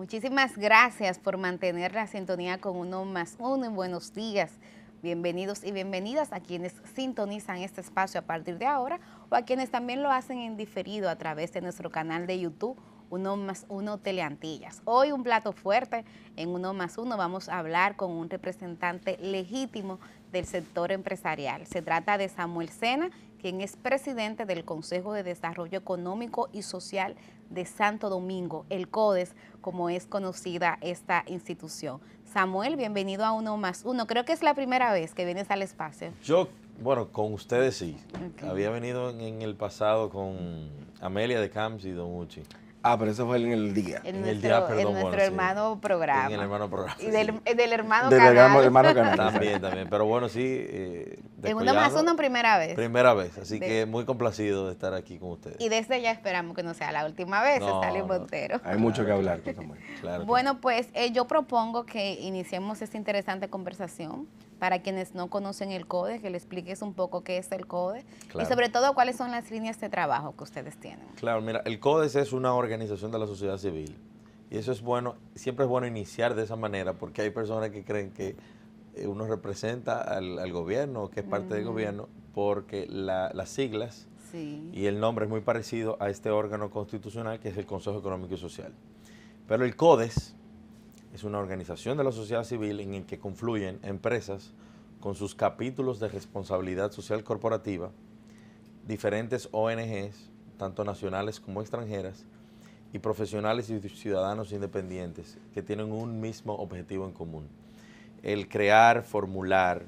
Muchísimas gracias por mantener la sintonía con Uno más Uno y buenos días. Bienvenidos y bienvenidas a quienes sintonizan este espacio a partir de ahora o a quienes también lo hacen en diferido a través de nuestro canal de YouTube Uno más Uno Teleantillas. Hoy un plato fuerte en Uno más Uno, vamos a hablar con un representante legítimo del sector empresarial. Se trata de Samuel Sena, quien es presidente del Consejo de Desarrollo Económico y Social de Santo Domingo, el CODES, como es conocida esta institución. Samuel, bienvenido a Uno más Uno. Creo que es la primera vez que vienes al espacio. Bueno, con ustedes sí. Okay. Había venido en el pasado con Amelia de Camps y Don Uchi. Pero eso fue en el día. En nuestro hermano programa. En el hermano programa. Y del hermano del canal. hermano canal. También. Pero bueno, sí. En Uno más Uno primera vez. Primera vez, así que muy complacido de estar aquí con ustedes. Y desde ya esperamos que no sea la última vez, Stalin Montero. Hay mucho que hablar, Samuel. Claro. Bueno, pues yo propongo que iniciemos esta interesante conversación. Para quienes no conocen el CODES, que le expliques un poco qué es el CODES y sobre todo cuáles son las líneas de trabajo que ustedes tienen. Claro, mira, el CODES es una organización de la sociedad civil y eso es bueno, siempre es bueno iniciar de esa manera porque hay personas que creen que uno representa al gobierno o que es parte del gobierno porque las siglas y el nombre es muy parecido a este órgano constitucional que es el Consejo Económico y Social. Pero el CODES es una organización de la sociedad civil en el que confluyen empresas con sus capítulos de responsabilidad social corporativa, diferentes ONGs, tanto nacionales como extranjeras, y profesionales y ciudadanos independientes que tienen un mismo objetivo en común: el crear, formular,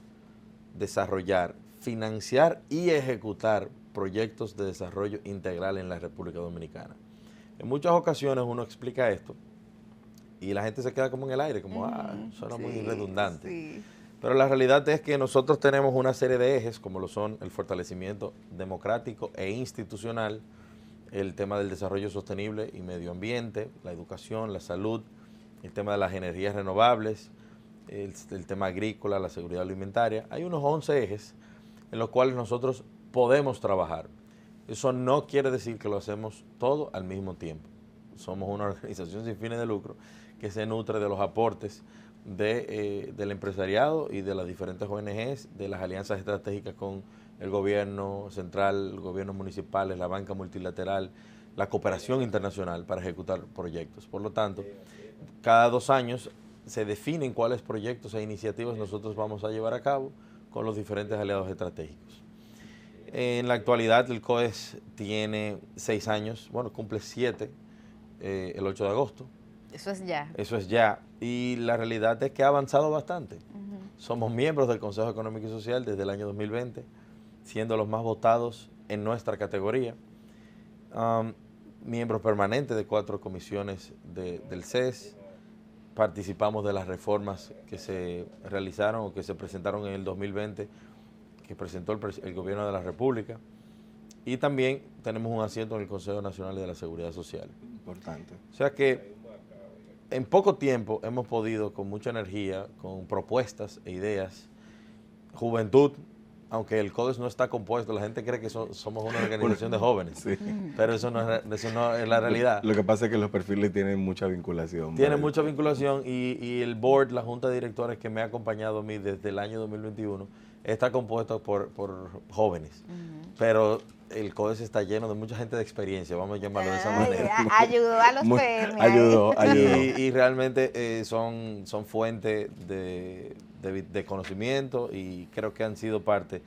desarrollar, financiar y ejecutar proyectos de desarrollo integral en la República Dominicana. En muchas ocasiones uno explica esto y la gente se queda como en el aire, como, suena muy redundante. Sí. Pero la realidad es que nosotros tenemos una serie de ejes, como lo son el fortalecimiento democrático e institucional, el tema del desarrollo sostenible y medio ambiente, la educación, la salud, el tema de las energías renovables, el tema agrícola, la seguridad alimentaria. Hay unos 11 ejes en los cuales nosotros podemos trabajar. Eso no quiere decir que lo hacemos todo al mismo tiempo. Somos una organización sin fines de lucro que se nutre de los aportes del empresariado y de las diferentes ONGs, de las alianzas estratégicas con el gobierno central, los gobiernos municipales, la banca multilateral, la cooperación internacional para ejecutar proyectos. Por lo tanto, cada 2 años se definen cuáles proyectos e iniciativas nosotros vamos a llevar a cabo con los diferentes aliados estratégicos. En la actualidad el CODES tiene 6 años, bueno, cumple 7 el 8 de agosto. Eso es ya. Eso es ya. Y la realidad es que ha avanzado bastante. Somos miembros del Consejo Económico y Social desde el año 2020, siendo los más votados en nuestra categoría. Miembros permanentes de 4 comisiones del CES. Participamos de las reformas que se realizaron o que se presentaron en el 2020, que presentó el Gobierno de la República. Y también tenemos un asiento en el Consejo Nacional de la Seguridad Social. Importante. O sea que en poco tiempo hemos podido, con mucha energía, con propuestas e ideas, juventud, aunque el CODES no está compuesto, la gente cree que somos una organización de jóvenes, pero eso no es la realidad. Lo que pasa es que los perfiles tienen mucha vinculación. Tienen mucha vinculación y el board, la junta de directores que me ha acompañado a mí desde el año 2021, está compuesto por jóvenes, pero el CODES está lleno de mucha gente de experiencia, vamos a llamarlo de esa manera. Ayudó a los PM. Ayudó. Y realmente son fuente de conocimiento y creo que han sido parte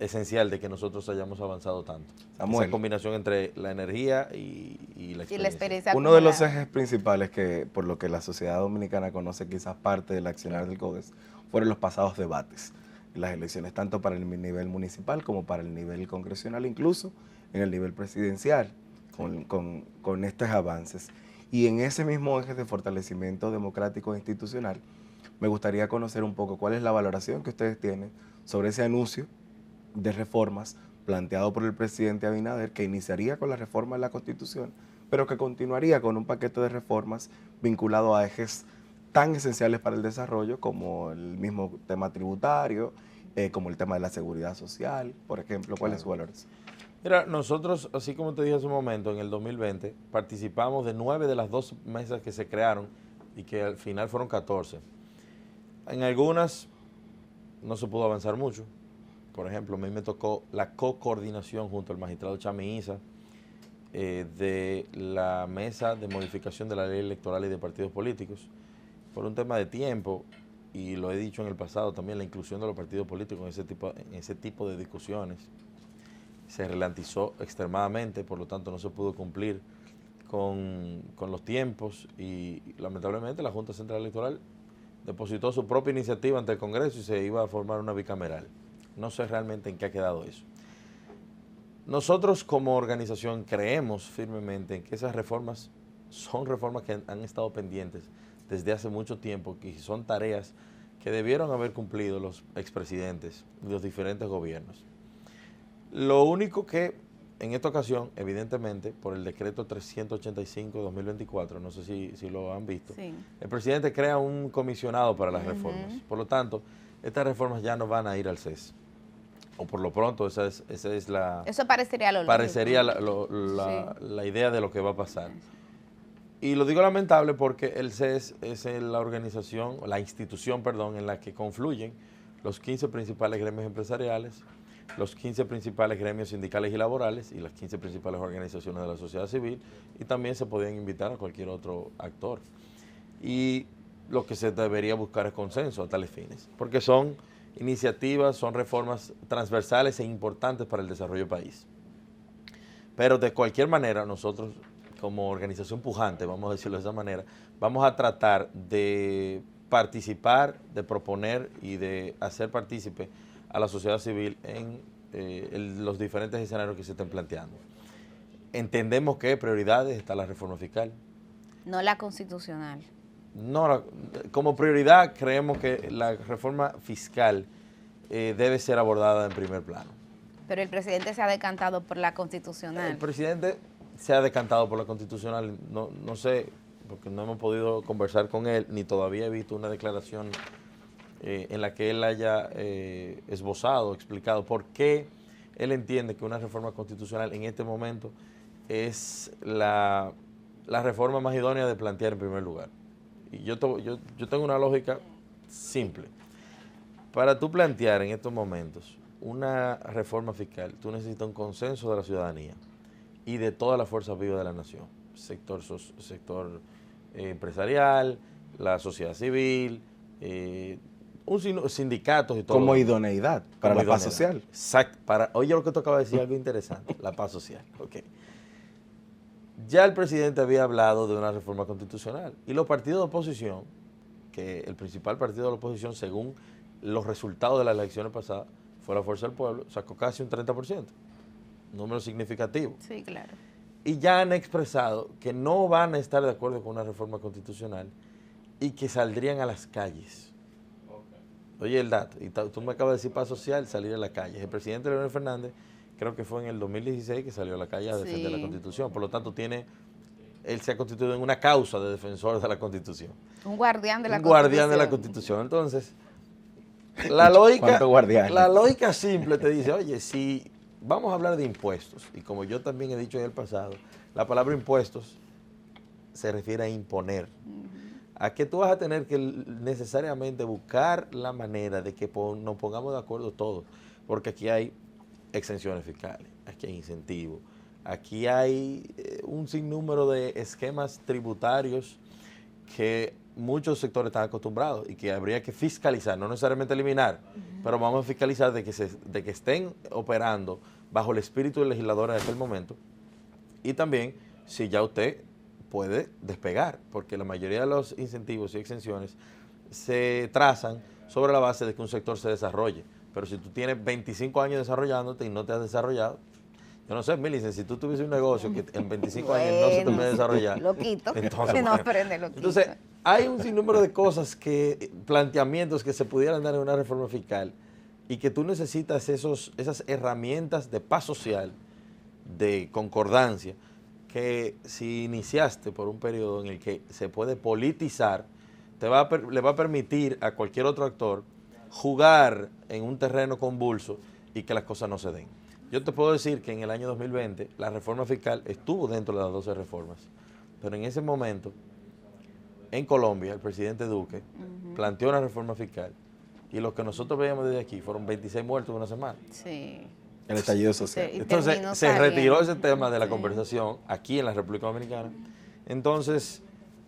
esencial de que nosotros hayamos avanzado tanto. Samuel, esa combinación entre la energía y la experiencia. Uno de los ejes principales que por lo que la sociedad dominicana conoce quizás parte del accionar del CODES fueron los pasados debates. Las elecciones tanto para el nivel municipal como para el nivel congresional, incluso en el nivel presidencial, con estos avances. Y en ese mismo eje de fortalecimiento democrático e institucional, me gustaría conocer un poco cuál es la valoración que ustedes tienen sobre ese anuncio de reformas planteado por el presidente Abinader, que iniciaría con la reforma de la Constitución, pero que continuaría con un paquete de reformas vinculado a ejes tan esenciales para el desarrollo como el mismo tema tributario, como el tema de la seguridad social, por ejemplo. ¿Cuál es su valoración? Mira, nosotros, así como te dije hace un momento, en el 2020 participamos de 9 de las 12 mesas que se crearon y que al final fueron 14. En algunas no se pudo avanzar mucho. Por ejemplo, a mí me tocó la co-coordinación junto al magistrado Chami Issa de la mesa de modificación de la ley electoral y de partidos políticos. Por un tema de tiempo, y lo he dicho en el pasado también, la inclusión de los partidos políticos en ese tipo de discusiones se ralentizó extremadamente, por lo tanto no se pudo cumplir con los tiempos y lamentablemente la Junta Central Electoral depositó su propia iniciativa ante el Congreso y se iba a formar una bicameral. No sé realmente en qué ha quedado eso. Nosotros como organización creemos firmemente en que esas reformas son reformas que han estado pendientes desde hace mucho tiempo, que son tareas que debieron haber cumplido los expresidentes de los diferentes gobiernos. Lo único que en esta ocasión, evidentemente, por el decreto 385 de 2024, no sé si lo han visto, sí, el presidente crea un comisionado para las reformas. Por lo tanto, estas reformas ya no van a ir al CES. O por lo pronto, esa es la... Eso parecería lo parecería la idea de lo que va a pasar. Y lo digo lamentable porque el CES es la organización, la institución, perdón, en la que confluyen los 15 principales gremios empresariales, los 15 principales gremios sindicales y laborales y las 15 principales organizaciones de la sociedad civil, y también se podían invitar a cualquier otro actor. Y lo que se debería buscar es consenso a tales fines, porque son iniciativas, son reformas transversales e importantes para el desarrollo del país. Pero de cualquier manera, nosotros como organización pujante, vamos a decirlo de esa manera, vamos a tratar de participar, de proponer y de hacer partícipe a la sociedad civil en los diferentes escenarios que se estén planteando. Entendemos que prioridades está la reforma fiscal. No la constitucional. No, como prioridad creemos que la reforma fiscal debe ser abordada en primer plano. Pero el presidente se ha decantado por la constitucional. El presidente se ha decantado por la constitucional, no sé, porque no hemos podido conversar con él, ni todavía he visto una declaración en la que él haya esbozado, explicado por qué él entiende que una reforma constitucional en este momento es la reforma más idónea de plantear en primer lugar. Y yo tengo una lógica simple. Para tú plantear en estos momentos una reforma fiscal, tú necesitas un consenso de la ciudadanía y de todas las fuerzas vivas de la nación, sector empresarial, la sociedad civil, sindicatos y todo. Como idoneidad para la paz social. Exacto. Oye lo que tú acabas de decir, algo interesante, la paz social. Okay. Ya el presidente había hablado de una reforma constitucional y los partidos de oposición, que el principal partido de la oposición, según los resultados de las elecciones pasadas, fue la Fuerza del Pueblo, sacó casi un 30%, número significativo. Sí, claro. Y ya han expresado que no van a estar de acuerdo con una reforma constitucional y que saldrían a las calles. Oye el dato, y tú me acabas de decir paz social, salir a la calle. El presidente Leonel Fernández, creo que fue en el 2016 que salió a la calle a defender la Constitución. Por lo tanto, él se ha constituido en una causa de defensor de la Constitución. Un guardián de la Constitución. Un guardián de la Constitución. Entonces, la lógica simple te dice, oye, si vamos a hablar de impuestos, y como yo también he dicho en el pasado, la palabra impuestos se refiere a imponer. A que tú vas a tener que necesariamente buscar la manera de que nos pongamos de acuerdo todos, porque aquí hay exenciones fiscales, aquí hay incentivos, aquí hay un sinnúmero de esquemas tributarios que muchos sectores están acostumbrados y que habría que fiscalizar, no necesariamente eliminar, pero vamos a fiscalizar de que estén operando bajo el espíritu del legislador en aquel momento, y también si ya usted puede despegar, porque la mayoría de los incentivos y exenciones se trazan sobre la base de que un sector se desarrolle. Pero si tú tienes 25 años desarrollándote y no te has desarrollado, yo no sé, Milicen, si tú tuviese un negocio que en 25 años no se te puede desarrollar. Lo quito, entonces, no aprende, lo quito. Entonces, hay un sinnúmero de cosas, planteamientos que se pudieran dar en una reforma fiscal y que tú necesitas esas herramientas de paz social, de concordancia, que si iniciaste por un periodo en el que se puede politizar, le va a permitir a cualquier otro actor jugar en un terreno convulso y que las cosas no se den. Yo te puedo decir que en el año 2020 la reforma fiscal estuvo dentro de las 12 reformas, pero en ese momento, en Colombia, el presidente Duque planteó una reforma fiscal y lo que nosotros veíamos desde aquí fueron 26 muertos en una semana. Sí. El estallido social. Y Entonces terminó se saliendo. retiró ese tema de la Sí. conversación aquí en la República Dominicana. Entonces,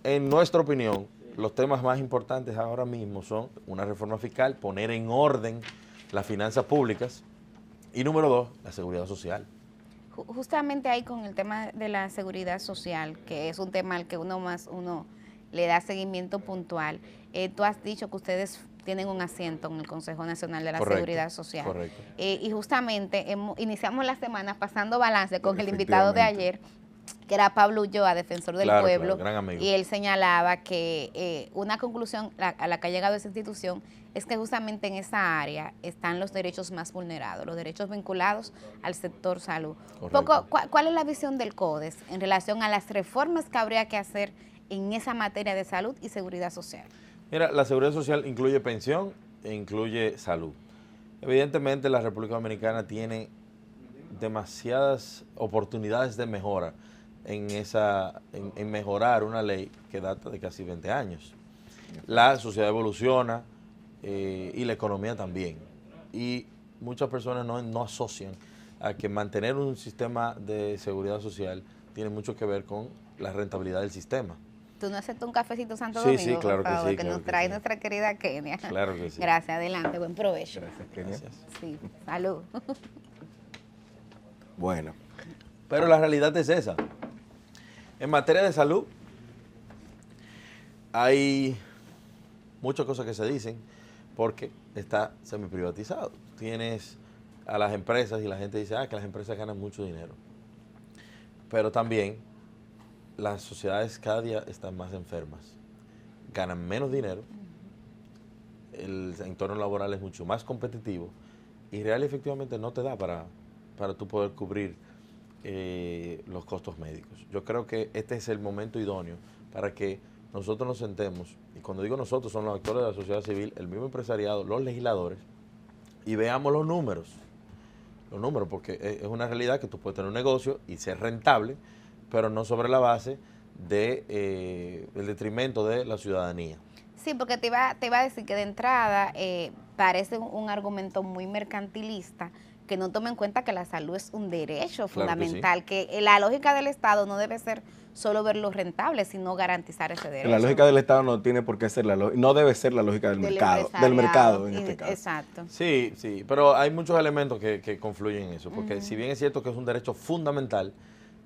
en nuestra opinión, los temas más importantes ahora mismo son una reforma fiscal, poner en orden las finanzas públicas y número 2, la seguridad social. Justamente ahí con el tema de la seguridad social, que es un tema al que uno le da seguimiento puntual. Tú has dicho que ustedes tienen un asiento en el Consejo Nacional de la Correcto, Seguridad Social. correcto. Y justamente iniciamos la semana pasando balance con el invitado de ayer, que era Pablo Ulloa, defensor del Claro, pueblo, claro, gran amigo. y él señalaba que una conclusión a la que ha llegado esa institución es que justamente en esa área están los derechos más vulnerados, los derechos vinculados al sector salud. Correcto. ¿Cuál es la visión del CODES en relación a las reformas que habría que hacer en esa materia de salud y seguridad social? Mira, la seguridad social incluye pensión e incluye salud. Evidentemente la República Dominicana tiene demasiadas oportunidades de mejora en mejorar una ley que data de casi 20 años. La sociedad evoluciona y la economía también. Y muchas personas no asocian a que mantener un sistema de seguridad social tiene mucho que ver con la rentabilidad del sistema. ¿Tú no aceptas un cafecito Santo Sí, Domingo, sí, claro por que favor, sí, que claro nos que trae sí. nuestra querida Kenia? Claro que sí. Gracias, adelante, buen provecho. Gracias, Kenia. Gracias. Sí, salud. Bueno, Pero la realidad es esa. En materia de salud, hay muchas cosas que se dicen porque está semiprivatizado. Tienes a las empresas y la gente dice, que las empresas ganan mucho dinero. Pero también las sociedades cada día están más enfermas, ganan menos dinero, el entorno laboral es mucho más competitivo y real y efectivamente no te da para tú poder cubrir los costos médicos. Yo creo que este es el momento idóneo para que nosotros nos sentemos, y cuando digo nosotros son los actores de la sociedad civil, el mismo empresariado, los legisladores, y veamos los números, porque es una realidad que tú puedes tener un negocio y ser rentable, pero no sobre la base de el detrimento de la ciudadanía. Sí, porque te iba a decir que de entrada parece un argumento muy mercantilista que no toma en cuenta que la salud es un derecho fundamental, que la lógica del Estado no debe ser solo ver lo rentable, sino garantizar ese derecho. la lógica del Estado no tiene por qué ser no debe ser la lógica del mercado en este caso. Exacto. Sí, sí, pero hay muchos elementos que confluyen en eso, porque si bien es cierto que es un derecho fundamental,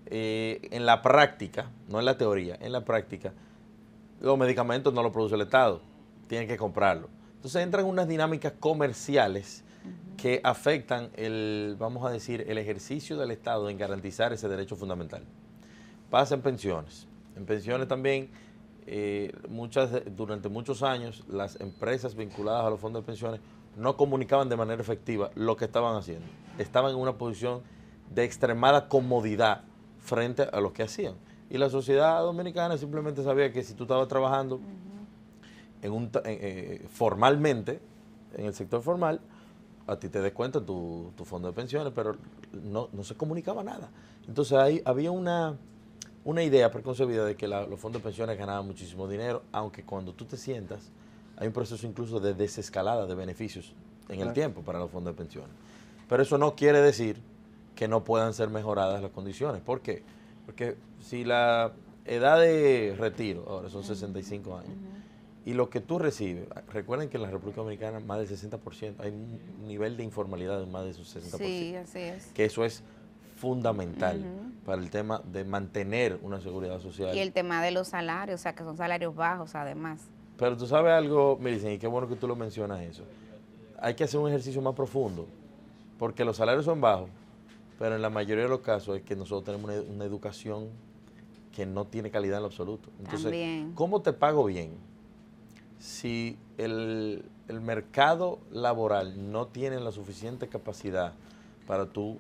en la práctica, no en la teoría, en la práctica, los medicamentos no los produce el Estado, tienen que comprarlo. Entonces entran unas dinámicas comerciales que afectan vamos a decir, el ejercicio del Estado en garantizar ese derecho fundamental. Pasa en pensiones. En pensiones también, durante muchos años, las empresas vinculadas a los fondos de pensiones no comunicaban de manera efectiva lo que estaban haciendo. Estaban en una posición de extremada comodidad frente a lo que hacían. Y la sociedad dominicana simplemente sabía que si tú estabas trabajando formalmente, en el sector formal, a ti te descuentan tu fondo de pensiones, pero no se comunicaba nada. Entonces ahí había una idea preconcebida de que los fondos de pensiones ganaban muchísimo dinero, aunque cuando tú te sientas, hay un proceso incluso de desescalada de beneficios en el tiempo para los fondos de pensiones. Pero eso no quiere decir que no puedan ser mejoradas las condiciones. ¿Por qué? Porque si la edad de retiro ahora son 65 años, y lo que tú recibes, recuerden que en la República Dominicana más del 60%, hay un nivel de informalidad de más de esos 60%. Sí, así es. Que eso es fundamental para el tema de mantener una seguridad social. Y el tema de los salarios, o sea, que son salarios bajos además. Pero tú sabes algo, Millicent, y qué bueno que tú lo mencionas eso. Hay que hacer un ejercicio más profundo, porque los salarios son bajos, pero en la mayoría de los casos es que nosotros tenemos una educación que no tiene calidad en lo absoluto. Entonces, También. ¿cómo te pago bien? Si el mercado laboral no tiene la suficiente capacidad para tú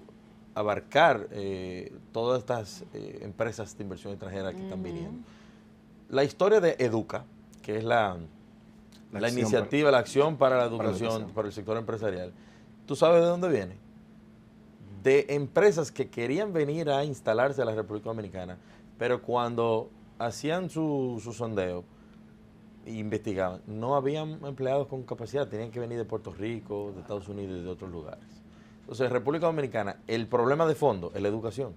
abarcar todas estas empresas de inversión extranjera que están viniendo. La historia de Educa, que es la iniciativa, la acción para la educación, para el sector empresarial, ¿tú sabes de dónde viene? de empresas que querían venir a instalarse a la República Dominicana, pero cuando hacían su sondeo e investigaban, no habían empleados con capacidad, tenían que venir de Puerto Rico, de Estados Unidos y de otros lugares. Entonces, República Dominicana, el problema de fondo es la educación.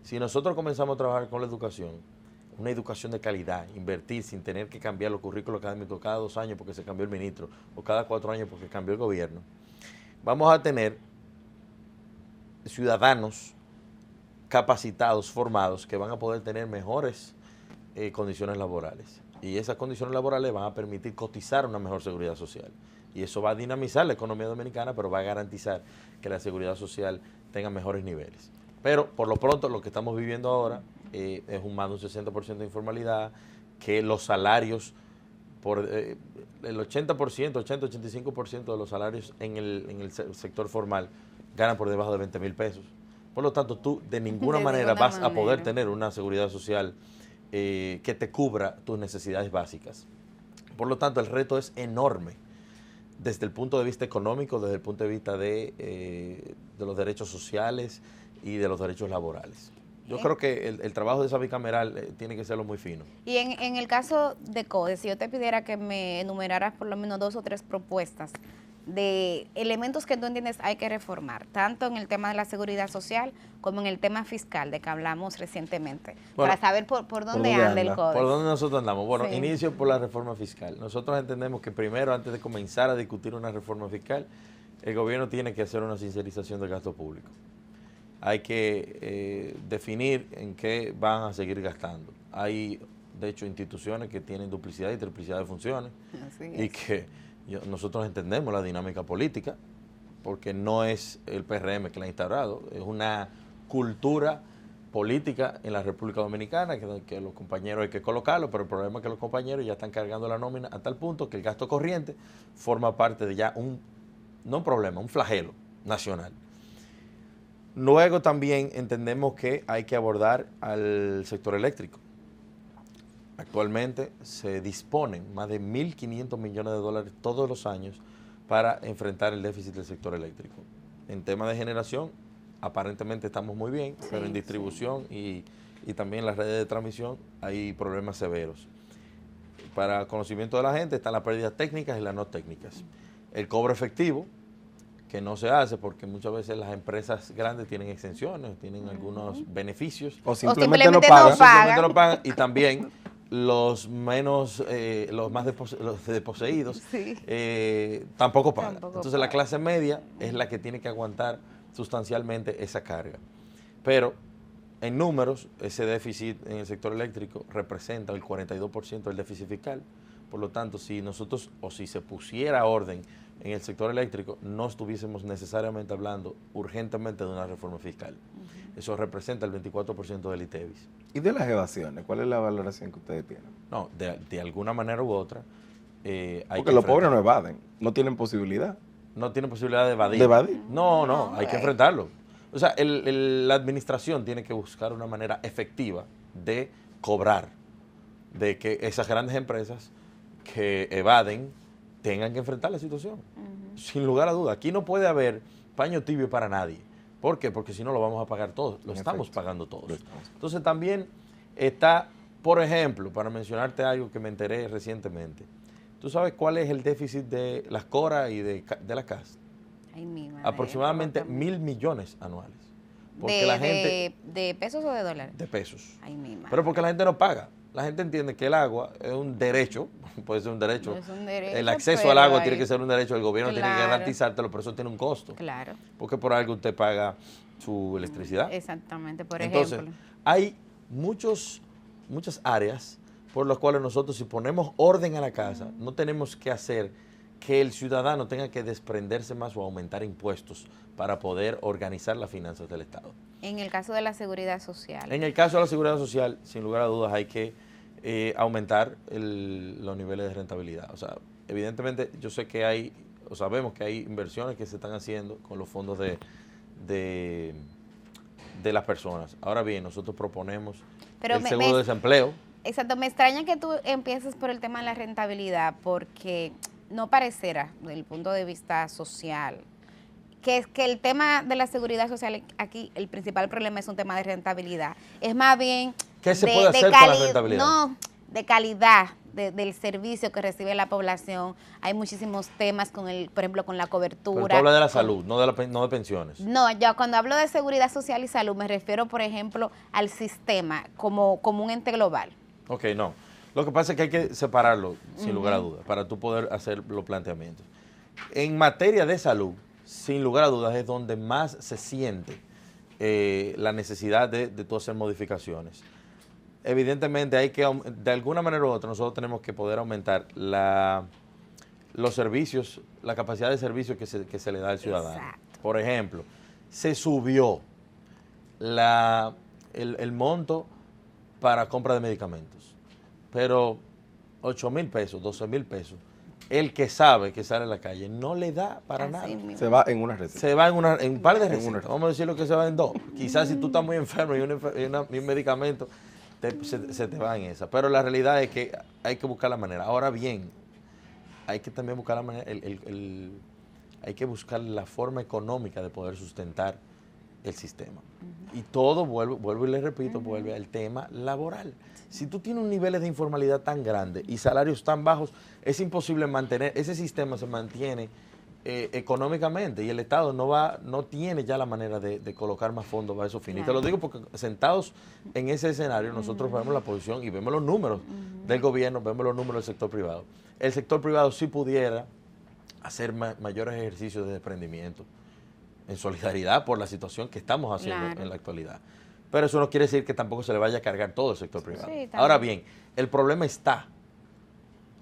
Si nosotros comenzamos a trabajar con la educación, una educación de calidad, invertir sin tener que cambiar los currículos académicos cada 2 años porque se cambió el ministro o cada 4 años porque cambió el gobierno, vamos a tener ciudadanos capacitados, formados, que van a poder tener mejores condiciones laborales. Y esas condiciones laborales van a permitir cotizar una mejor seguridad social. Y eso va a dinamizar la economía dominicana, pero va a garantizar que la seguridad social tenga mejores niveles. Pero por lo pronto lo que estamos viviendo ahora es más de un 60% de informalidad, que los salarios, el 80-85% de los salarios en el sector formal ganan por debajo de 20,000 pesos. Por lo tanto, tú de ninguna manera vas a poder tener una seguridad social que te cubra tus necesidades básicas. Por lo tanto, el reto es enorme desde el punto de vista económico, desde el punto de vista de los derechos sociales y de los derechos laborales. Yo creo que el trabajo de esa bicameral tiene que serlo muy fino. Y en el caso de CODES, si yo te pidiera que me enumeraras por lo menos 2 o 3 propuestas de elementos que tú entiendes hay que reformar, tanto en el tema de la seguridad social como en el tema fiscal de que hablamos recientemente, bueno, para saber por dónde anda el CODES. ¿Por dónde nosotros andamos? Bueno, Sí. Inicio por la reforma fiscal. Nosotros entendemos que primero, antes de comenzar a discutir una reforma fiscal, el gobierno tiene que hacer una sincerización del gasto público. Hay que definir en qué van a seguir gastando. Hay, de hecho, instituciones que tienen duplicidad y triplicidad de funciones y que nosotros entendemos la dinámica política, porque no es el PRM que la ha instaurado, es una cultura política en la República Dominicana que los compañeros hay que colocarlo, pero el problema es que los compañeros ya están cargando la nómina a tal punto que el gasto corriente forma parte de ya no un problema, un flagelo nacional. Luego también entendemos que hay que abordar al sector eléctrico. Actualmente se disponen más de 1.500 millones de dólares todos los años para enfrentar el déficit del sector eléctrico. En tema de generación, aparentemente estamos muy bien, sí, pero en distribución y también en las redes de transmisión hay problemas severos. Para conocimiento de la gente están las pérdidas técnicas y las no técnicas. El cobro efectivo, que no se hace porque muchas veces las empresas grandes tienen exenciones, tienen algunos beneficios. O simplemente no pagan. Simplemente no pagan. Y también los más desposeídos sí, tampoco pagan. Entonces la clase media es la que tiene que aguantar sustancialmente esa carga. Pero en números, ese déficit en el sector eléctrico representa el 42% del déficit fiscal. Por lo tanto, si nosotros, o si se pusiera orden en el sector eléctrico, no estuviésemos necesariamente hablando urgentemente de una reforma fiscal. Eso representa el 24% del ITEVIS. ¿Y de las evasiones? ¿Cuál es la valoración que ustedes tienen? No, de alguna manera u otra hay porque los pobres no evaden, no tienen posibilidad. No tienen posibilidad de evadir. ¿De evadir? No, hay que enfrentarlo. O sea, la administración tiene que buscar una manera efectiva de cobrar, de que esas grandes empresas que evaden tengan que enfrentar la situación. Sin lugar a duda. Aquí no puede haber paño tibio para nadie. ¿Por qué? Porque si no lo vamos a pagar todos. Lo estamos pagando todos. Entonces también está, por ejemplo, para mencionarte algo que me enteré recientemente, ¿tú sabes cuál es el déficit de las CORA y de la CAS? Ay, mi madre, aproximadamente 1.000 millones anuales. Porque la gente, ¿De pesos o de dólares? De pesos. Ay, mi madre. Pero porque la gente no paga. La gente entiende que el agua es un derecho, puede ser un derecho. No es un derecho, el acceso al agua hay... tiene que ser un derecho, el gobierno claro, tiene que garantizártelo, pero eso tiene un costo. Claro. Porque por algo usted paga su electricidad. Exactamente, por Entonces, ejemplo. hay muchas áreas por las cuales nosotros, si ponemos orden a la casa, no tenemos que hacer que el ciudadano tenga que desprenderse más o aumentar impuestos para poder organizar las finanzas del Estado. En el caso de la seguridad social. En el caso de la seguridad social, sin lugar a dudas, hay que aumentar los niveles de rentabilidad. O sea, evidentemente yo sé que sabemos que hay inversiones que se están haciendo con los fondos de las personas. Ahora bien, nosotros proponemos el seguro de desempleo. Exacto, me extraña que tú empieces por el tema de la rentabilidad, porque no parecerá, desde el punto de vista social, que es que el tema de la seguridad social aquí, el principal problema es un tema de rentabilidad. Es más bien ¿Qué se puede hacer con la rentabilidad? No, de calidad del servicio que recibe la población. Hay muchísimos temas con por ejemplo, con la cobertura. Pero tú hablas de la salud, no de pensiones. No, yo cuando hablo de seguridad social y salud me refiero, por ejemplo, al sistema como un ente global. Ok, no. Lo que pasa es que hay que separarlo, sin lugar a dudas, para tú poder hacer los planteamientos. En materia de salud, sin lugar a dudas, es donde más se siente la necesidad de tú hacer modificaciones. Evidentemente hay que, de alguna manera u otra, nosotros tenemos que poder aumentar los servicios, la capacidad de servicio que se le da al ciudadano. Exacto. Por ejemplo, se subió el monto para compra de medicamentos, pero 8,000 pesos, 12,000 pesos, el que sabe que sale a la calle no le da para nada. Mismo. Se va en una receta. Se va en un par de recetas. Vamos a decirlo que se va en dos. Quizás si tú estás muy enfermo y un medicamento, se te va en esa. Pero la realidad es que hay que buscar la manera. Ahora bien, hay que también buscar la manera, hay que buscar la forma económica de poder sustentar el sistema. Y todo, vuelvo y le repito, vuelve al tema laboral. Si tú tienes niveles de informalidad tan grandes y salarios tan bajos, es imposible mantener, ese sistema se mantiene económicamente y el Estado no tiene ya la manera de colocar más fondos para esos fines. Y te lo digo porque sentados en ese escenario nosotros vemos la posición y vemos los números del gobierno, vemos los números del sector privado. El sector privado sí pudiera hacer mayores ejercicios de desprendimiento en solidaridad por la situación que estamos haciendo en la actualidad. Pero eso no quiere decir que tampoco se le vaya a cargar todo el sector privado. Sí, ahora bien, el problema está,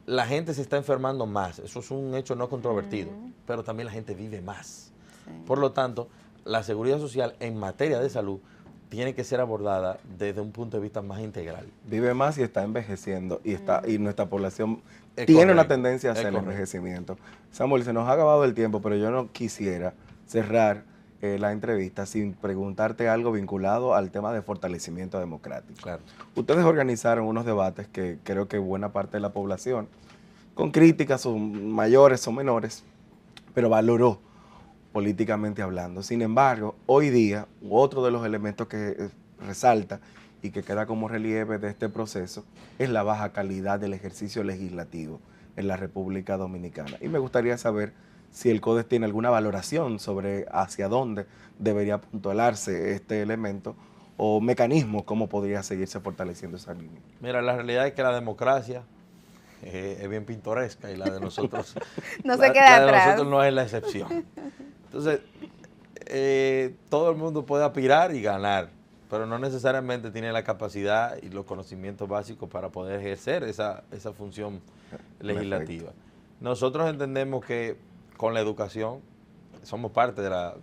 la gente se está enfermando más, eso es un hecho no controvertido, pero también la gente vive más. Sí. Por lo tanto, la seguridad social en materia de salud tiene que ser abordada desde un punto de vista más integral. Vive más y está envejeciendo y nuestra población tiene una tendencia hacia el envejecimiento. Samuel, se nos ha acabado el tiempo, pero yo no quisiera cerrar la entrevista sin preguntarte algo vinculado al tema de fortalecimiento democrático. Claro. Ustedes organizaron unos debates que creo que buena parte de la población, con críticas o mayores o menores, pero valoró políticamente hablando. Sin embargo, hoy día, otro de los elementos que resalta y que queda como relieve de este proceso es la baja calidad del ejercicio legislativo en la República Dominicana. Y me gustaría saber si el CODES tiene alguna valoración sobre hacia dónde debería apuntalarse este elemento o mecanismo, cómo podría seguirse fortaleciendo esa línea. Mira, la realidad es que la democracia es bien pintoresca y la de nosotros no se queda atrás. La de nosotros no es la excepción. Entonces, todo el mundo puede aspirar y ganar, pero no necesariamente tiene la capacidad y los conocimientos básicos para poder ejercer esa función legislativa. Perfecto. Nosotros entendemos que con la educación, somos parte de la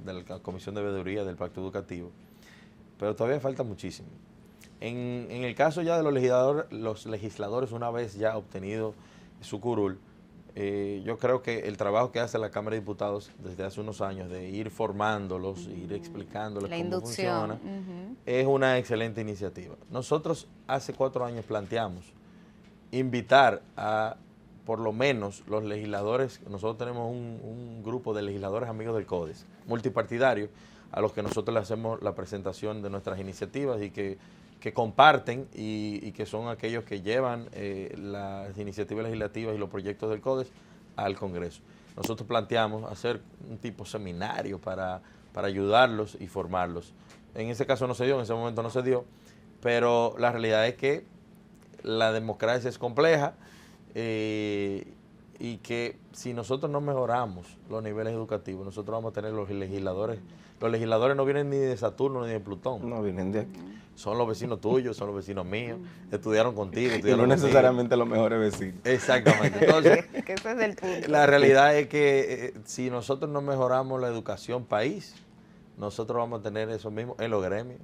Comisión de Veeduría del Pacto Educativo, pero todavía falta muchísimo. En el caso ya de los legisladores, una vez ya obtenido su curul, yo creo que el trabajo que hace la Cámara de Diputados desde hace unos años de ir formándolos, ir explicándoles cómo funciona, es una excelente iniciativa. Nosotros hace 4 años planteamos invitar a por lo menos los legisladores, nosotros tenemos un grupo de legisladores amigos del CODES, multipartidario, a los que nosotros le hacemos la presentación de nuestras iniciativas y que comparten y que son aquellos que llevan las iniciativas legislativas y los proyectos del CODES al Congreso. Nosotros planteamos hacer un tipo seminario para ayudarlos y formarlos. En ese caso no se dio, en ese momento no se dio, pero la realidad es que la democracia es compleja, y que si nosotros no mejoramos los niveles educativos, nosotros vamos a tener los legisladores no vienen ni de Saturno ni de Plutón. No vienen de aquí. Son los vecinos tuyos, son los vecinos míos, estudiaron contigo. Y no necesariamente los mejores vecinos. Exactamente. Entonces, que ese es el punto. La realidad es que si nosotros no mejoramos la educación país, nosotros vamos a tener eso mismo en los gremios,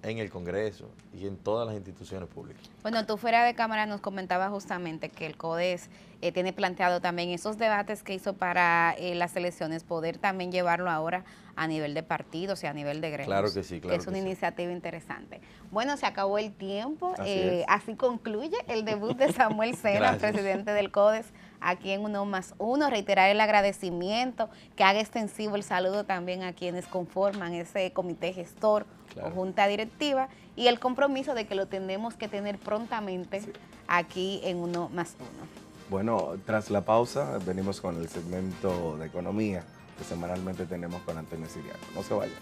en el Congreso y en todas las instituciones públicas. Bueno, tú fuera de cámara nos comentabas justamente que el CODES tiene planteado también esos debates que hizo para las elecciones, poder también llevarlo ahora a nivel de partidos y a nivel de gremios. Claro que sí, claro. Es una iniciativa interesante. Bueno, se acabó el tiempo. Así Así concluye el debut de Samuel Sena, presidente del CODES, aquí en 1+1. Reiterar el agradecimiento, que haga extensivo el saludo también a quienes conforman ese comité gestor o junta directiva, y el compromiso de que lo tenemos que tener prontamente aquí en 1+1. Bueno, tras la pausa venimos con el segmento de economía que semanalmente tenemos con Antonio Siriaco. No se vayan.